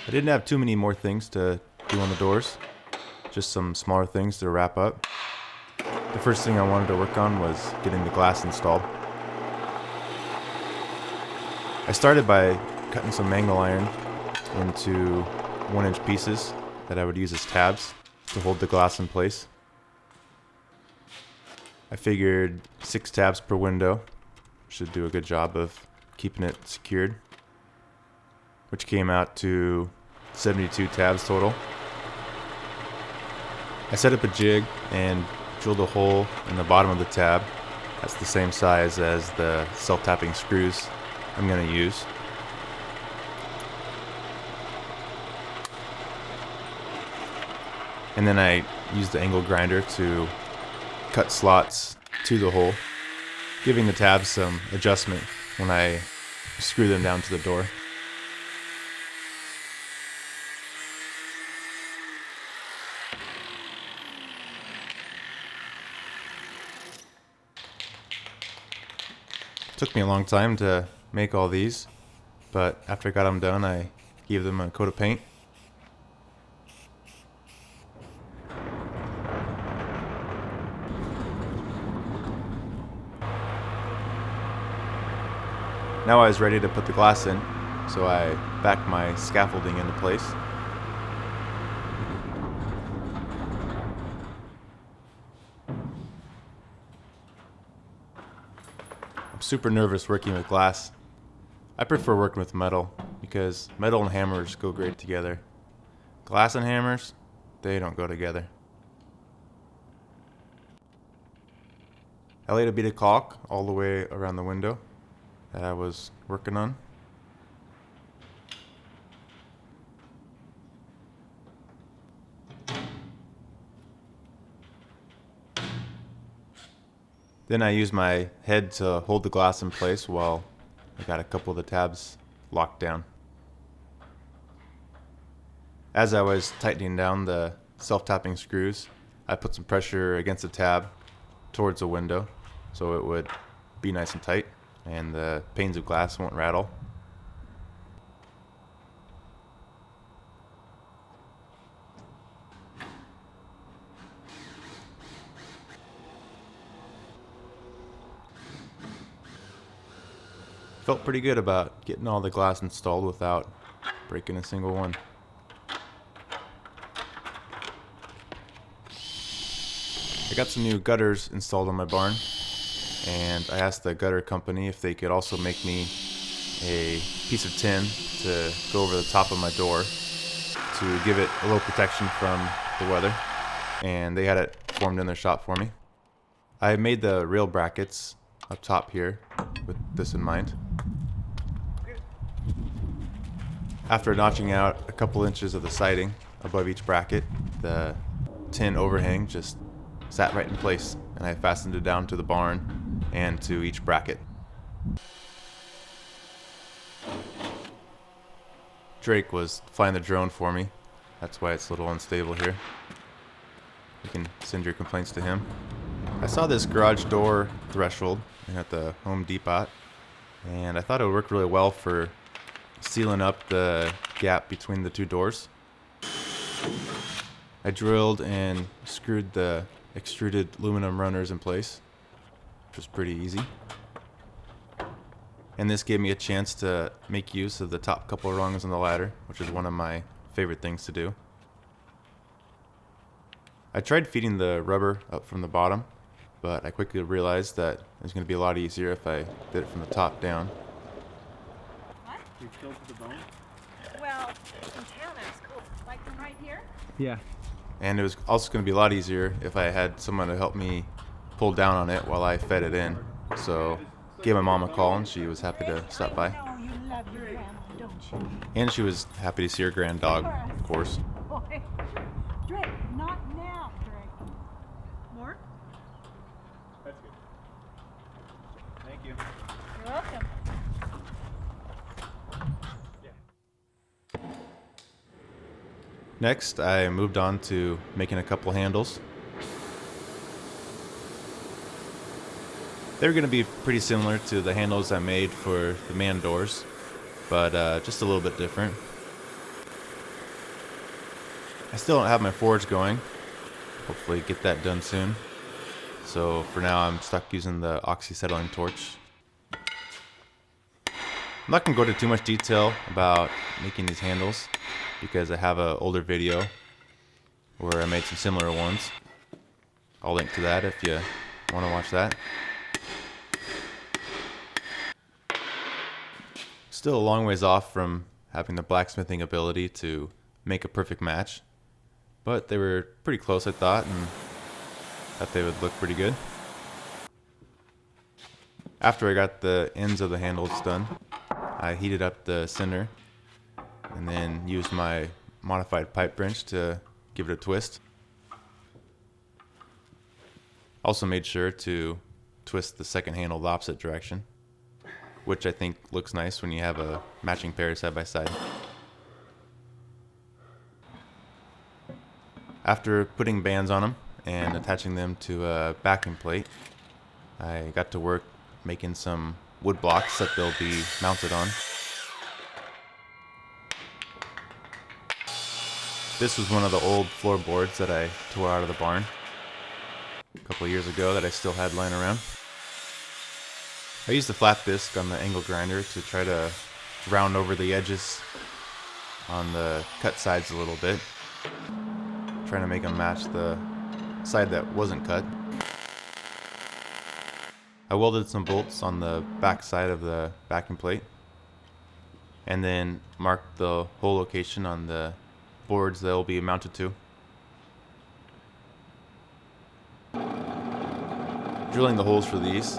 I didn't have too many more things to do on the doors, just some smaller things to wrap up. The first thing I wanted to work on was getting the glass installed. I started by cutting some angle iron into 1-inch pieces that I would use as tabs to hold the glass in place. I figured 6 tabs per window should do a good job of keeping it secured, which came out to 72 tabs total. I set up a jig and drilled a hole in the bottom of the tab. That's the same size as the self-tapping screws I'm going to use. And then I used the angle grinder to cut slots to the hole, giving the tabs some adjustment when I screw them down to the door. It took me a long time to make all these, but after I got them done, I gave them a coat of paint. Now I was ready to put the glass in, so I backed my scaffolding into place. I'm super nervous working with glass. I prefer working with metal because metal and hammers go great together. Glass and hammers, they don't go together. I laid a bead of caulk all the way around the window that I was working on. Then I used my head to hold the glass in place while I got a couple of the tabs locked down. As I was tightening down the self-tapping screws, I put some pressure against the tab towards the window so it would be nice and tight and the panes of glass won't rattle. Felt pretty good about getting all the glass installed without breaking a single one. I got some new gutters installed on my barn, and I asked the gutter company if they could also make me a piece of tin to go over the top of my door to give it a little protection from the weather, and they had it formed in their shop for me. I made the rail brackets up top here with this in mind. After notching out a couple inches of the siding above each bracket, the tin overhang just sat right in place, and I fastened it down to the barn and to each bracket. Drake was flying the drone for me. That's why it's a little unstable here. You can send your complaints to him. I saw this garage door threshold at the Home Depot, and I thought it would work really well for sealing up the gap between the two doors. I drilled and screwed the extruded aluminum runners in place, which was pretty easy. And this gave me a chance to make use of the top couple of rungs on the ladder, which is one of my favorite things to do. I tried feeding the rubber up from the bottom, but I quickly realized that it was going to be a lot easier if I did it from the top down. What? You killed to the bone? Well, in town that's cool. Like from right here? Yeah. And it was also going to be a lot easier if I had someone to help me pull down on it while I fed it in. So I gave my mom a call, and she was happy to stop by. I know you love your grandma, don't you? And she was happy to see her grand dog, of course. Boy. Drake, not now, Drake. More? That's good. Thank you. You're welcome. Next, I moved on to making a couple handles. They're going to be pretty similar to the handles I made for the man doors, but just a little bit different. I still don't have my forge going. Hopefully get that done soon. So for now I'm stuck using the oxyacetylene torch. I'm not going to go into too much detail about making these handles because I have an older video where I made some similar ones. I'll link to that if you want to watch that. Still a long ways off from having the blacksmithing ability to make a perfect match, but they were pretty close, I thought, and thought they would look pretty good. After I got the ends of the handles done, I heated up the cinder and then used my modified pipe wrench to give it a twist. Also made sure to twist the second handle the opposite direction, which I think looks nice when you have a matching pair side by side. After putting bands on them and attaching them to a backing plate, I got to work making some wood blocks that they'll be mounted on. This was one of the old floorboards that I tore out of the barn a couple of years ago that I still had lying around. I used the flat disc on the angle grinder to try to round over the edges on the cut sides a little bit, trying to make them match the side that wasn't cut. I welded some bolts on the back side of the backing plate and then marked the hole location on the boards they'll be mounted to. Drilling the holes for these,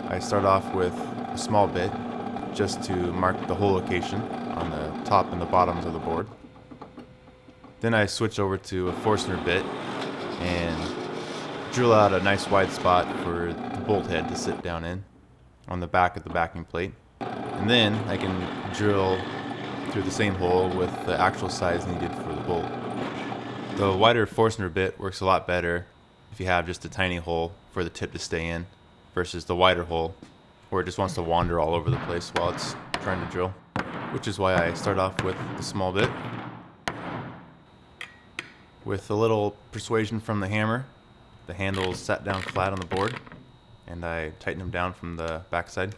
I start off with a small bit just to mark the hole location on the top and the bottoms of the board. Then I switch over to a Forstner bit and drill out a nice wide spot for the bolt head to sit down in on the back of the backing plate. And then I can drill through the same hole with the actual size needed for the bolt. The wider Forstner bit works a lot better if you have just a tiny hole for the tip to stay in versus the wider hole where it just wants to wander all over the place while it's trying to drill, which is why I start off with the small bit. With a little persuasion from the hammer, the handles sat down flat on the board, and I tightened them down from the backside.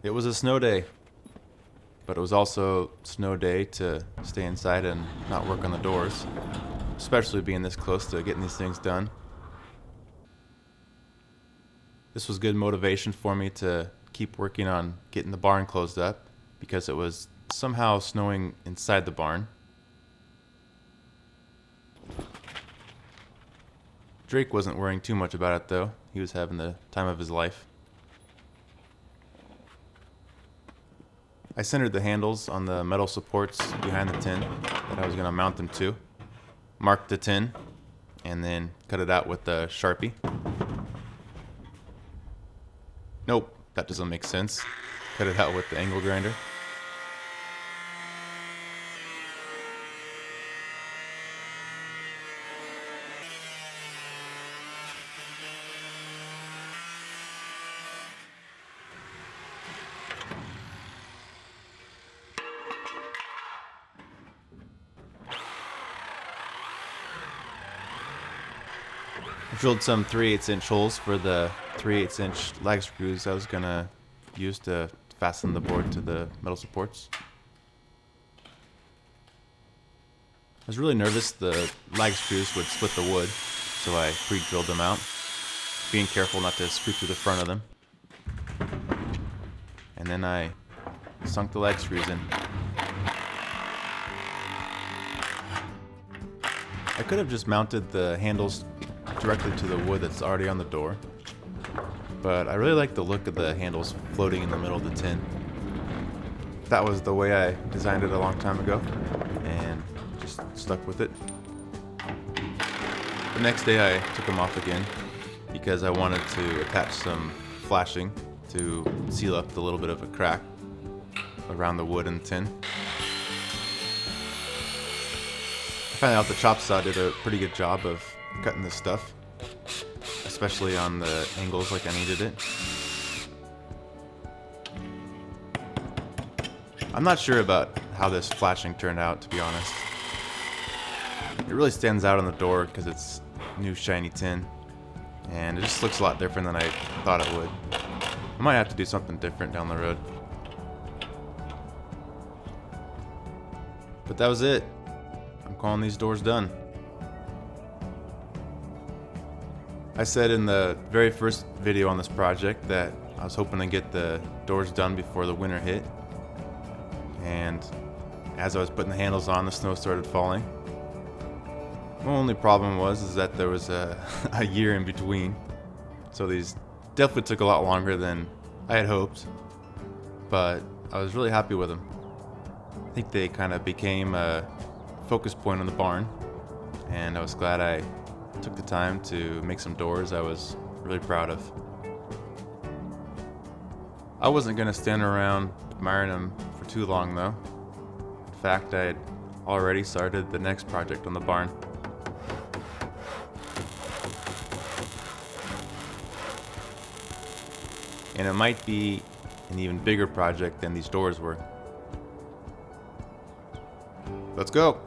It was a snow day, but it was also a snow day to stay inside and not work on the doors, especially being this close to getting these things done. This was good motivation for me to keep working on getting the barn closed up because it was somehow snowing inside the barn. Drake wasn't worrying too much about it though. He was having the time of his life. I centered the handles on the metal supports behind the tin that I was going to mount them to, marked the tin, and then cut it out with the Sharpie. Nope, that doesn't make sense. Cut it out with the angle grinder. I drilled some 3/8 inch holes for the 3/8 inch lag screws I was gonna use to fasten the board to the metal supports. I was really nervous the lag screws would split the wood, so I pre-drilled them out, being careful not to screw through the front of them. And then I sunk the lag screws in. I could have just mounted the handles directly to the wood that's already on the door, but I really like the look of the handles floating in the middle of the tin. That was the way I designed it a long time ago, and just stuck with it. The next day I took them off again because I wanted to attach some flashing to seal up the little bit of a crack around the wood and tin. I found out the chop saw did a pretty good job of cutting this stuff, especially on the angles like I needed it. I'm not sure about how this flashing turned out, to be honest. It really stands out on the door because it's new shiny tin, and it just looks a lot different than I thought it would. I might have to do something different down the road. But that was it. I'm calling these doors done. I said in the very first video on this project that I was hoping to get the doors done before the winter hit. And as I was putting the handles on, the snow started falling. My only problem is that there was a year in between. So these definitely took a lot longer than I had hoped. But I was really happy with them. I think they kind of became a focus point on the barn. And I was glad I took the time to make some doors I was really proud of. I wasn't going to stand around admiring them for too long though. In fact, I had already started the next project on the barn. And it might be an even bigger project than these doors were. Let's go!